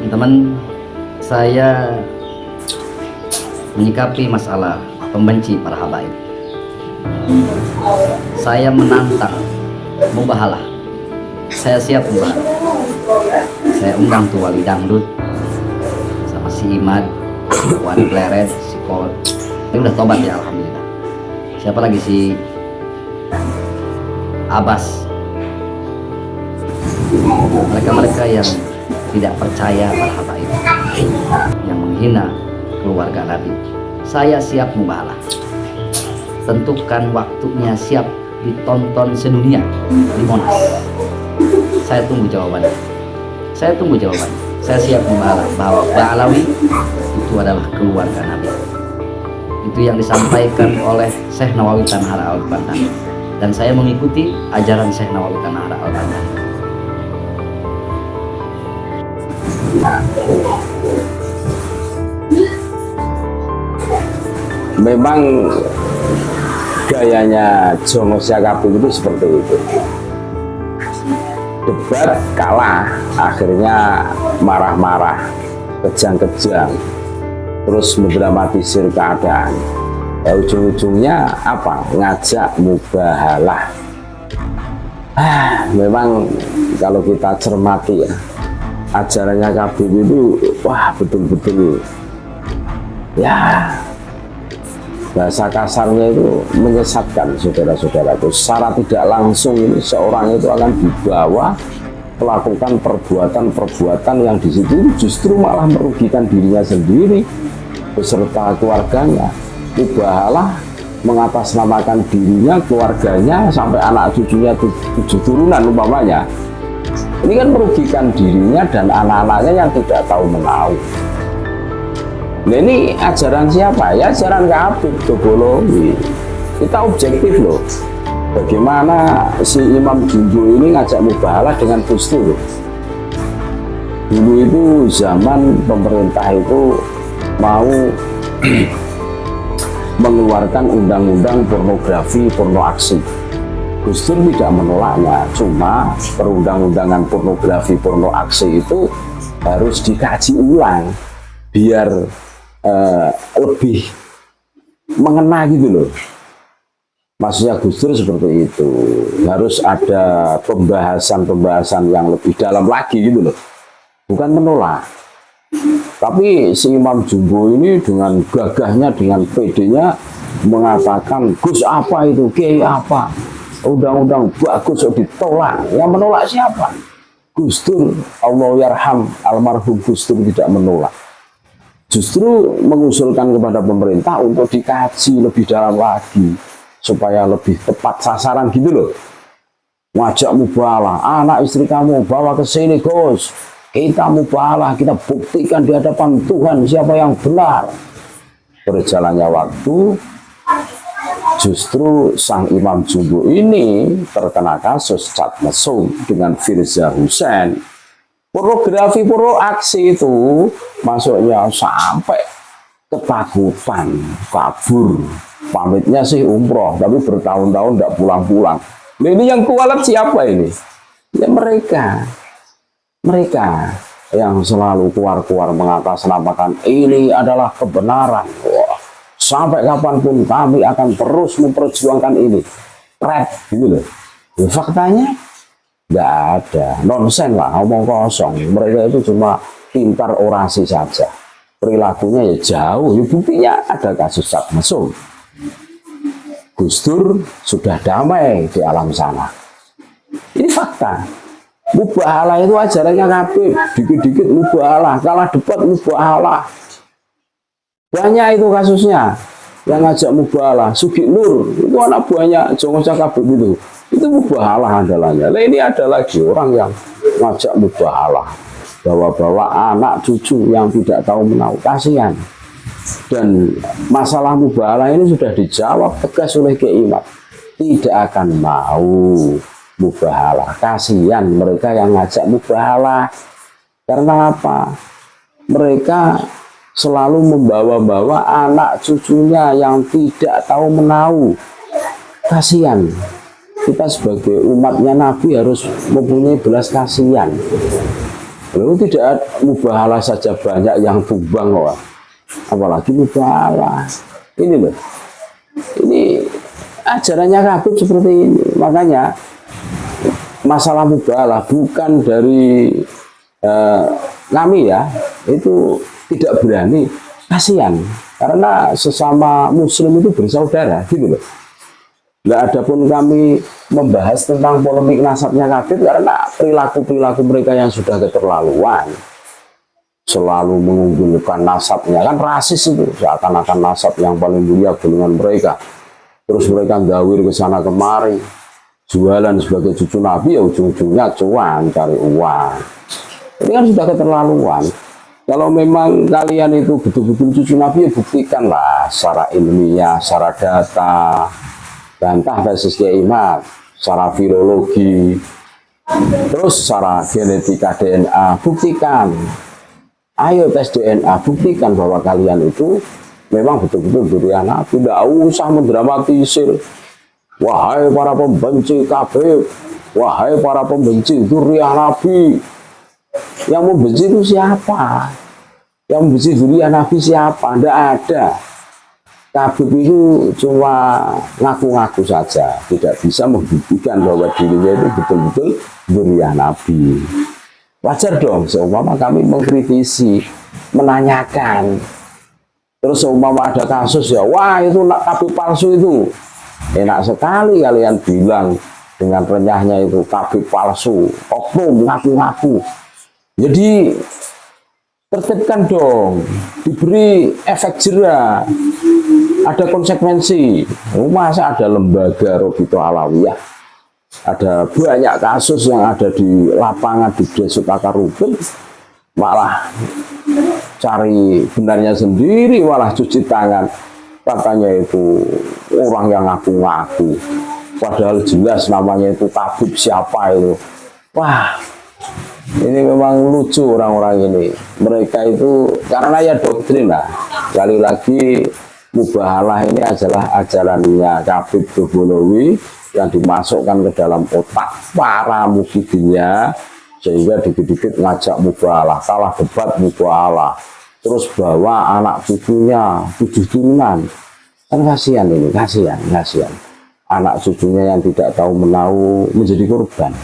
Teman-teman, saya menyikapi masalah pembenci para habaib. Saya menantang mubahalah. Saya siap mubahalah. Saya undang tuh wali dangdut sama si Imad, wali pleret, si Kol. Ini udah tobat ya, alhamdulillah. Siapa lagi si Abbas. Mereka-mereka yang tidak percaya para habaib, yang menghina keluarga Nabi. Saya siap mubahalah. Tentukan waktunya, siap ditonton sedunia di Monas. Saya tunggu jawabannya. Saya siap mubahalah bahwa Ba'alawi itu adalah keluarga Nabi. Itu yang disampaikan oleh Syekh Nawawi Tanahara Al-Bandari, dan saya mengikuti ajaran Syekh Nawawi Tanahara Al-Bandari. Memang gayanya Jono Syakabung itu seperti itu. Debat kalah, akhirnya marah-marah, kejang-kejang, terus mendramatisir keadaan. Ujung-ujungnya apa? Ngajak mubahalah. Memang kalau kita cermati ya, ajarannya Habib itu wah betul-betul ya, bahasa kasarnya itu menyesatkan saudara-saudaraku. Secara tidak langsung ini seorang itu akan dibawa melakukan perbuatan-perbuatan yang di situ justru malah merugikan dirinya sendiri beserta keluarganya. Mubahalah mengatasnamakan dirinya, keluarganya, sampai anak cucunya 7 turunan umpamanya. Ini kan merugikan dirinya dan anak-anaknya yang tidak tahu menahu. Nah, ini ajaran siapa? Ya ajaran Habib Dobolowi. Kita objektif loh. Bagaimana si Imam Jumbo ini ngajak mubahalah dengan Gus Dur. Dulu itu zaman pemerintah itu mau mengeluarkan undang-undang pornografi, porno aksi. Gus Dur tidak menolaknya, cuma perundang-undangan pornografi, porno aksi itu harus dikaji ulang biar lebih mengena gitu loh. Maksudnya Gus Dur seperti itu, harus ada pembahasan-pembahasan yang lebih dalam lagi gitu loh, bukan menolak. Tapi si Imam Jumbo ini dengan gagahnya, dengan pedenya mengatakan, Gus apa itu, Kiai apa, undang-undang bagus ditolak. Yang menolak siapa? Gus Dur. Allahyarham almarhum Gus Dur tidak menolak, justru mengusulkan kepada pemerintah untuk dikaji lebih dalam lagi supaya lebih tepat sasaran gitu loh. Ngajak mubahalah, anak istri kamu bawa ke sini Gus, kita mubahalah, kita buktikan di hadapan Tuhan siapa yang benar. Berjalannya waktu, justru sang Imam Jumbo ini terkena kasus cat mesum dengan Firza Husein. Pornografi, porno aksi itu masuknya sampai ketakutan, kabur. Pamitnya sih umroh, tapi bertahun-tahun tidak pulang-pulang. Nah, ini yang kualat siapa ini? Ya mereka yang selalu keluar-keluar mengatasnamakan ini adalah kebenaran. Wah, sampai kapanpun kami akan terus memperjuangkan ini. Red, gitu loh. Ya, faktanya nggak ada, nonsen lah, ngomong kosong. Mereka itu cuma pintar orasi saja, perilakunya ya jauh. Ya, buktinya ada kasus cat mesum. Gus Dur sudah damai di alam sana. Ini fakta. Mubahalah itu ajarannya Habib, dikit-dikit mubahalah, kalah debat mubahalah. Banyak itu kasusnya yang ngajak mubahalah. Sugi Nur itu anak buahnya Jono Syakabung itu mubahalah andalannya. Nah, ini ada lagi orang yang ngajak mubahalah, bawa-bawa anak cucu yang tidak tahu menahu, kasihan. Dan masalah mubahalah ini sudah dijawab tegas oleh Kiai Imad, tidak akan mau mubahalah. Kasihan mereka yang ngajak mubahalah. Karena apa? Mereka selalu membawa-bawa anak cucunya yang tidak tahu menahu. Kasihan. Kita sebagai umatnya Nabi harus mempunyai belas kasihan. Lalu tidak mubahalah saja banyak yang tumbang kok, apalagi mubahalah. Ini loh, ini ajarannya Habib seperti ini. Makanya masalah mubahalah bukan dari kami ya, itu tidak berani, kasihan. Karena sesama muslim itu bersaudara, gitu loh. Nggak ada pun kami membahas tentang polemik nasabnya Habib karena perilaku-perilaku mereka yang sudah keterlaluan. Selalu mengunggulkan nasabnya, kan rasis itu, seakan-akan nasab yang paling mulia golongan mereka. Terus mereka gawir ke sana kemari, jualan sebagai cucu Nabi, ya ujung-ujungnya cuan, cari uang. Ini kan sudah keterlaluan. Kalau memang kalian itu betul-betul cucu Nabi, ya buktikanlah secara ilmiah, secara data, bantah basis iman, secara virologi, terus secara genetika DNA, buktikan. Ayo tes DNA, buktikan bahwa kalian itu memang betul-betul zuriat Nabi. Tidak usah mendramatisir. Wahai para pembenci Habib, wahai para pembenci zuriat Nabi. Yang membenci itu siapa? Yang membenci zuriat Nabi siapa? Tidak ada. Habib itu cuma ngaku-ngaku saja, tidak bisa membuktikan bahwa dirinya itu betul-betul zuriat Nabi. Wajar dong, seumpama kami mengkritisi, menanyakan. Terus seumpama ada kasus ya, wah itu Habib palsu itu. Enak sekali kalian bilang dengan renyahnya itu Habib palsu, oknum ngaku-ngaku. Jadi tertibkan dong, diberi efek jera, ada konsekuensi. Masa ada lembaga Robito Alawiyah, ada banyak kasus yang ada di lapangan di Desa Akarubin, malah cari benarnya sendiri, malah cuci tangan, katanya itu orang yang ngaku-ngaku, padahal jelas namanya itu Habib siapa itu. Wah, ini memang lucu orang-orang ini. Mereka itu karena ya doktrin lah. Sekali lagi mubahalah ini adalah ajarannya Habib Dobolowi yang dimasukkan ke dalam otak para mukidinnya, sehingga dikit-dikit ngajak mubahalah, kalah debat mubahalah, terus bawa anak cucunya 7 turunan. Kan kasihan ini, kasihan anak cucunya yang tidak tahu menahu menjadi korban.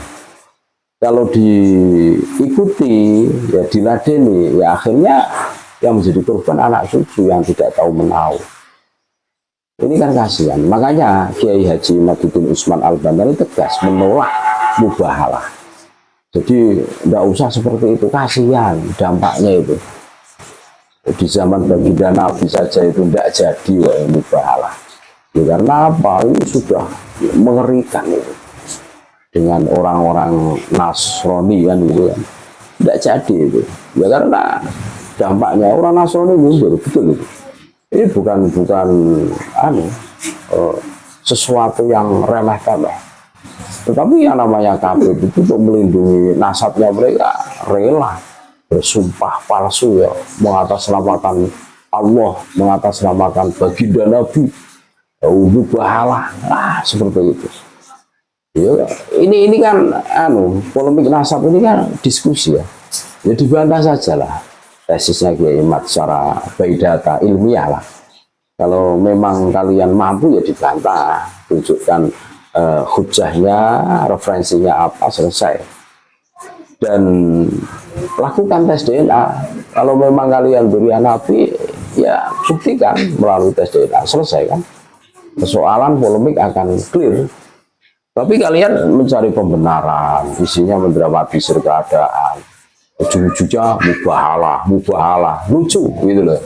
Kalau diikuti, ya diladeni, ya akhirnya yang menjadi korban anak cucu yang tidak tahu menahu. Ini kan kasihan. Makanya Kiai Haji Imaduddin Usman Al-Bandari tegas menolak mubahalah. Jadi tidak usah seperti itu, kasihan dampaknya itu. Di zaman baginda Nabi saja itu tidak jadi mubahalah. Ya, karena apa? Ini sudah mengerikan itu. Dengan orang-orang Nasrani kan gitu kan, tidak jadi itu. Ya karena dampaknya orang Nasrani mundur, betul itu. Ini bukan sesuatu yang remeh-temeh. Tetapi yang namanya Habib itu untuk melindungi nasabnya mereka rela bersumpah palsu ya, mengatasnamakan Allah, mengatasnamakan baginda Nabi, mubahalah, seperti itu. Ya, ini kan polemik nasab ini kan diskusi ya. Ya dibantah saja lah tesisnya Kiai Imad secara by data ilmiah lah. Kalau memang kalian mampu ya dibantah, tunjukkan hujahnya, referensinya apa, selesai. Dan lakukan tes DNA. Kalau memang kalian zuriat Nabi, ya buktikan melalui tes DNA, selesai kan. Persoalan polemik akan clear. Tapi kalian mencari pembenaran, isinya mendramatisir keadaan, ujung-ujungnya mubahalah, lucu gitu loh.